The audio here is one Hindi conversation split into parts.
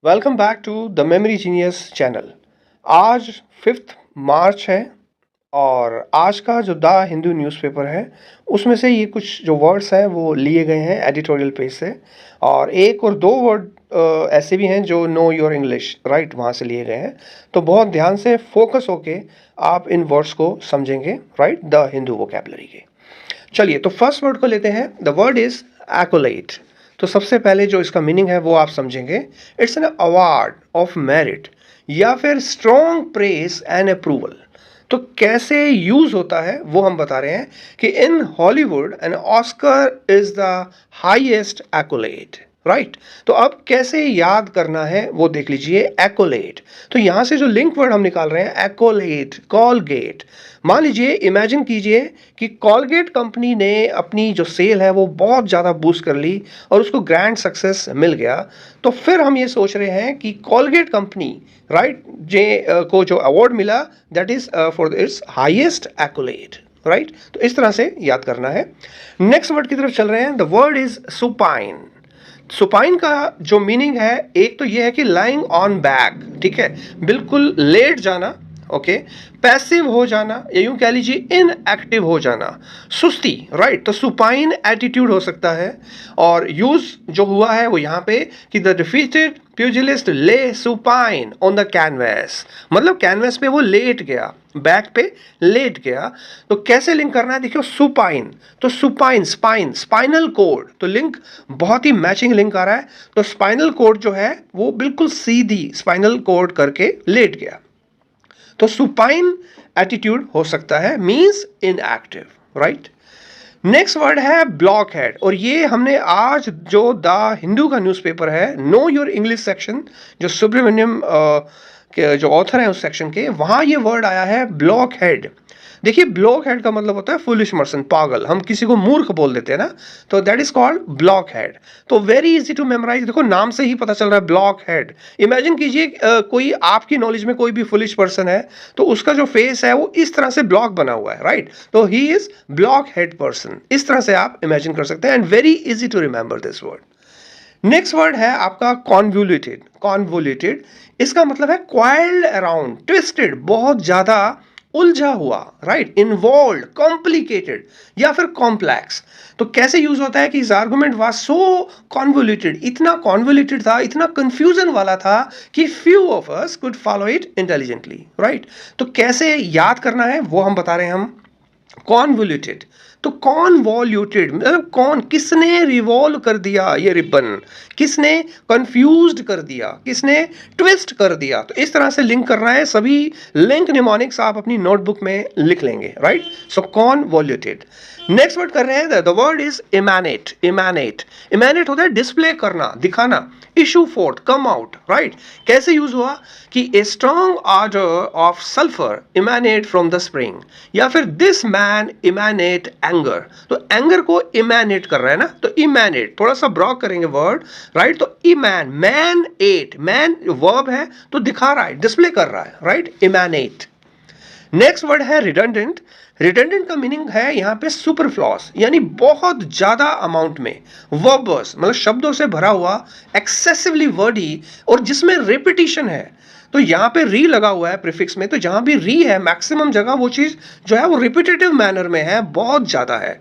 Welcome back to the memory genius channel. आज 5 मार्च है और आज का जो द हिंदू न्यूज़पेपर है उसमें से ये कुछ जो वर्ड्स हैं वो लिए गए हैं एडिटोरियल पेज से, और एक और दो वर्ड ऐसे भी हैं जो नो योर इंग्लिश राइट वहाँ से लिए गए हैं। तो बहुत ध्यान से फोकस होके आप इन वर्ड्स को समझेंगे राइट द हिंदू वोकैबुलरी के। चलिए तो फर्स्ट वर्ड को लेते हैं। The word is accolade. तो सबसे पहले जो इसका मीनिंग है वो आप समझेंगे। It's an award of merit या फिर स्ट्रॉन्ग प्रेज एंड अप्रूवल। तो कैसे यूज होता है वो हम बता रहे हैं कि in Hollywood an Oscar is the highest accolade right. तो अब कैसे याद करना है वो देख लीजिए। एक्कोलेट, तो यहां से जो लिंक वर्ड हम निकाल रहे हैं एक्कोलेट, कॉलगेट। मान लीजिए, इमेजिन कीजिए कि कॉलगेट कंपनी ने अपनी जो सेल है वो बहुत ज़्यादा बूस्ट कर ली और उसको ग्रैंड सक्सेस मिल गया। तो फिर हम ये सोच रहे हैं कि कॉलगेट कंपनी राइट को जो अवार्ड मिला that is for its highest accolade right. तो इस तरह से याद करना है। नेक्स्ट वर्ड की तरफ चल रहे हैं। The word is supine. Supine का जो मीनिंग है, एक तो ये है कि लाइंग ऑन बैक, ठीक है, बिल्कुल लेट जाना, ओके, पैसिव हो जाना या यूं कह लीजिए इनएक्टिव हो जाना, सुस्ती राइट। तो सुपाइन एटीट्यूड हो सकता है। और यूज जो हुआ है वो यहाँ पे कि द डिफीटेड प्यूजिलिस्ट ले सुपाइन ऑन द कैनवस, मतलब कैनवस पे वो लेट गया, बैक पे लेट गया। तो कैसे लिंक करना है देखियो, सुपाइन तो सुपाइन स्पाइन स्पाइनल कोड, तो लिंक बहुत ही मैचिंग लिंक आ रहा है। तो स्पाइनल कोड जो है वो बिल्कुल सीधी स्पाइनल कोड करके लेट गया। तो सुपाइन एटीट्यूड हो सकता है, means inactive right. Next word है ब्लॉक हेड, और ये हमने आज जो द हिंदू का न्यूज़पेपर है नो योर इंग्लिश सेक्शन, जो सुब्रमण्यम के जो ऑथर है उस सेक्शन के, वहां ये वर्ड आया है ब्लॉक हेड। देखिए, ब्लॉक हेड का मतलब होता है फुलिश पर्सन, पागल। हम किसी को मूर्ख बोल देते हैं ना, तो that is called block head. तो वेरी इजी टू मेमोराइज, देखो नाम से ही पता चल रहा है ब्लॉक हेड। इमेजिन कीजिए कोई आपकी नॉलेज में कोई भी फुलिश पर्सन है तो उसका जो फेस है वो इस तरह से ब्लॉक बना हुआ है राइट। तो he is blockhead person, इस तरह से आप इमेजिन कर सकते हैं। And very easy to remember this word. Next word है आपका कॉन्वोल्यूटेड। कॉन्वोल्यूटेड इसका मतलब है क्वाइल्ड अराउंड, ट्विस्टेड, बहुत ज्यादा उलझा हुआ राइट, इन्वॉल्व, कॉम्प्लिकेटेड या फिर कॉम्प्लेक्स। तो कैसे यूज होता है कि इस आर्गुमेंट वाज सो कॉन्वोल्यूटेड, इतना कॉन्वोल्यूटेड था, इतना कंफ्यूजन वाला था कि few of us could follow it intelligently right. तो कैसे याद करना है वो हम बता रहे हैं हम। कॉन्वोल्यूटेड, तो कॉन्वोल्यूटेड मतलब कौन, किसने रिवॉल्व कर दिया ये रिबन, किसने कंफ्यूज्ड कर दिया, किसने ट्विस्ट कर दिया। तो इस तरह से लिंक करना है। सभी लिंक निमोनिक्स आप अपनी नोटबुक में लिख लेंगे right. So convoluted. Next word कर रहे हैं। The word is emanate. Emanate, emanate होता है डिस्प्ले करना, दिखाना, issue forth, come out right. कैसे यूज हुआ कि a strong odour of sulphur emanate from the spring, या फिर दिस मैन इमैनेट एंगर। तो एंगर को इमैनेट कर रहा है ना, तो इमैनेट थोड़ा सा ब्रॉक करेंगे वर्ड राइट। तो इमैन, मैन एट, मैन वर्ब है तो दिखा रहा है, डिस्प्ले कर रहा है राइट, इमैनेट। नेक्स्ट वर्ड है रिडंडेंट। रिडंडेंट का मीनिंग है यहाँ पे सुपरफ्लॉस, यानी बहुत ज्यादा अमाउंट में, वर्बस मतलब शब्दों से भरा हुआ, एक्सेसिवली वर्डी और जिसमें रिपीटिशन है। तो यहाँ पे री लगा हुआ है प्रीफिक्स में, तो जहां भी री है मैक्सिमम जगह वो चीज जो है वो रिपीटेटिव मैनर में है, बहुत ज्यादा है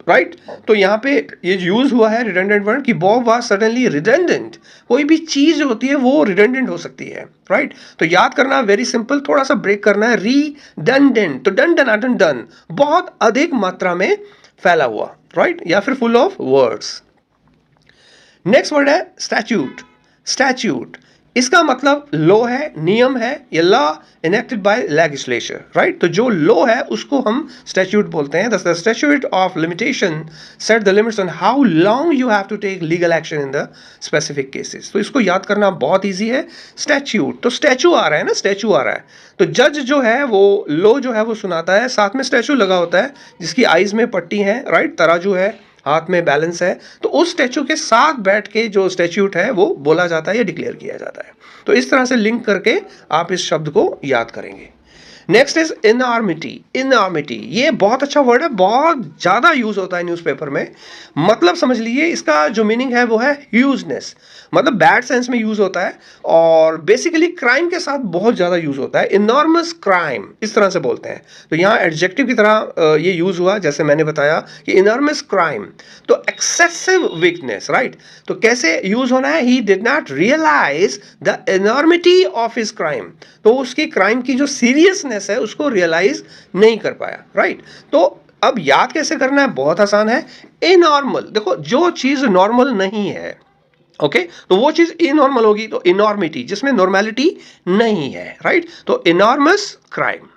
राइट। तो यहाँ पे ये यूज हुआ है रिडंडेंट वर्ड कि बॉब वाज सडनली रिडंडेंट। कोई भी चीज जो होती है वो रिडंडेंट हो सकती है राइट। तो याद करना वेरी सिंपल, थोड़ा सा ब्रेक करना है। रिडंडेंट, तो डन डन डन, बहुत अधिक मात्रा में फैला हुआ राइट, या फिर full of words. Next word है स्टैच्यूट। स्टैच्यूट इसका मतलब लॉ है, नियम है, या law enacted by legislature right. तो जो लॉ है उसको हम स्टैच्यूट बोलते हैं। The statute of limitation set the limits on how long you have to take legal action in the specific cases. तो इसको याद करना बहुत ईजी है। स्टैच्यूट, तो स्टैचू आ रहा है ना, स्टैचू आ रहा है, तो जज जो है वो लॉ जो है वो सुनाता है, साथ में स्टैचू लगा होता है जिसकी आईज में पट्टी है राइट, तराजू है, हाथ में बैलेंस है। तो उस स्टैचू के साथ बैठ के जो स्टैच्यूट है वो बोला जाता है या डिक्लेयर किया जाता है। तो इस तरह से लिंक करके आप इस शब्द को याद करेंगे। Next is enormity. इनॉर्मिटी ये बहुत अच्छा वर्ड है, बहुत ज़्यादा यूज़ होता है न्यूज़पेपर में। मतलब समझ लीजिए इसका जो मीनिंग है वो है ह्यूजनेस, मतलब बैड सेंस में यूज़ होता है और बेसिकली क्राइम के साथ बहुत ज़्यादा यूज़ होता है। इनॉर्मस क्राइम इस तरह से बोलते हैं, तो यहाँ एडजेक्टिव की तरह ये यूज़ हुआ, जैसे मैंने बताया कि इनॉर्मस क्राइम, तो एक्सेसिव वीकनेस, राइट। तो कैसे यूज़ होना है, he did not realise the enormity of his crime, तो उसकी क्राइम की जो सीरियसनेस है उसको रियलाइज नहीं कर पाया, राइट। तो अब याद कैसे करना है, बहुत आसान है। इनॉर्मल, देखो जो चीज नॉर्मल नहीं है, ओके तो वो चीज इनॉर्मल होगी, तो इनॉर्मिटी जिसमें नॉर्मेलिटी नहीं है, राइट। तो इनॉर्मस क्राइम।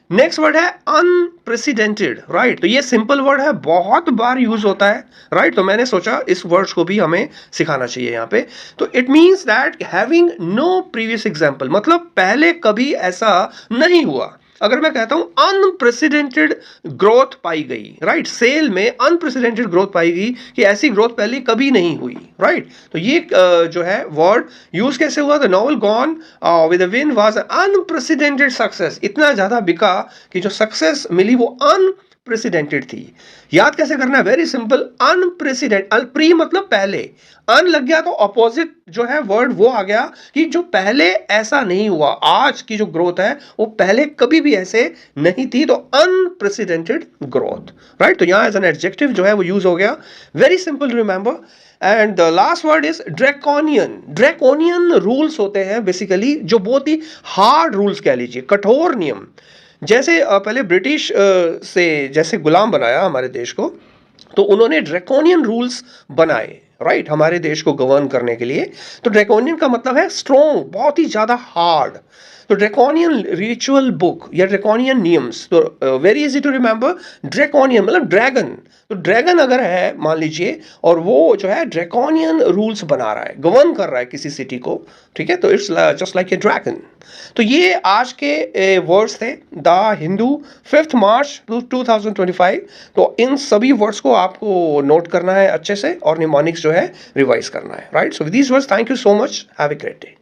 नेक्स्ट वर्ड है अनप्रेसिडेंटेड, राइट। तो ये सिंपल वर्ड है, बहुत बार यूज होता है, राइट। तो मैंने सोचा इस वर्ड्स को भी हमें सिखाना चाहिए यहाँ पे। तो it means that having no previous example, मतलब पहले कभी ऐसा नहीं हुआ। अगर मैं कहता हूं अनप्रेसिडेंटेड ग्रोथ पाई गई, राइट, सेल में अनप्रेसिडेंटेड ग्रोथ पाई गई कि ऐसी ग्रोथ पहले कभी नहीं हुई, राइट। तो ये जो है वर्ड यूज कैसे हुआ, the novel gone with the wind was unprecedented success, इतना ज्यादा बिका कि जो सक्सेस मिली वो अनप्रेसिडेंटेड थी। याद कैसे करना है, वेरी सिंपल, अनप्रेसिडेंट, प्री मतलब पहले, अन लग गया तो अपोजिट जो है वर्ड वो आ गया कि जो पहले ऐसा नहीं हुआ, आज की जो ग्रोथ है वो पहले कभी भी ऐसे नहीं थी, तो अनप्रेसिडेंटेड ग्रोथ, राइट। तो यहां एज एन एडजेक्टिव जो है वो यूज हो गया, very simple, remember. And the last word is draconian. Draconian rules होते हैं बेसिकली, जो बहुत ही हार्ड रूल्स कह लीजिए, कठोर नियम। जैसे पहले ब्रिटिश से जैसे गुलाम बनाया हमारे देश को, तो उन्होंने ड्रैकोनियन रूल्स बनाए, राइट, हमारे देश को गवर्न करने के लिए। तो ड्रैकोनियन का मतलब है स्ट्रॉन्ग, बहुत ही ज्यादा हार्ड। तो ड्रैकोनियन रिचुअल बुक या ड्रैकोनियन नियम्स, तो very easy to remember, draconian मतलब ड्रैगन। तो ड्रैगन अगर है मान लीजिए, और वो जो है ड्रैकोनियन रूल्स बना रहा है, गवर्न कर रहा है किसी सिटी को, ठीक है, तो it's just like a dragon. तो ये आज के वर्ड्स थे द हिंदू 5 मार्च 2025। तो इन सभी वर्ड्स को आपको नोट करना है अच्छे से और निमोनिक्स जो है रिवाइज करना है, right. So with these words, thank you so much, have a great day.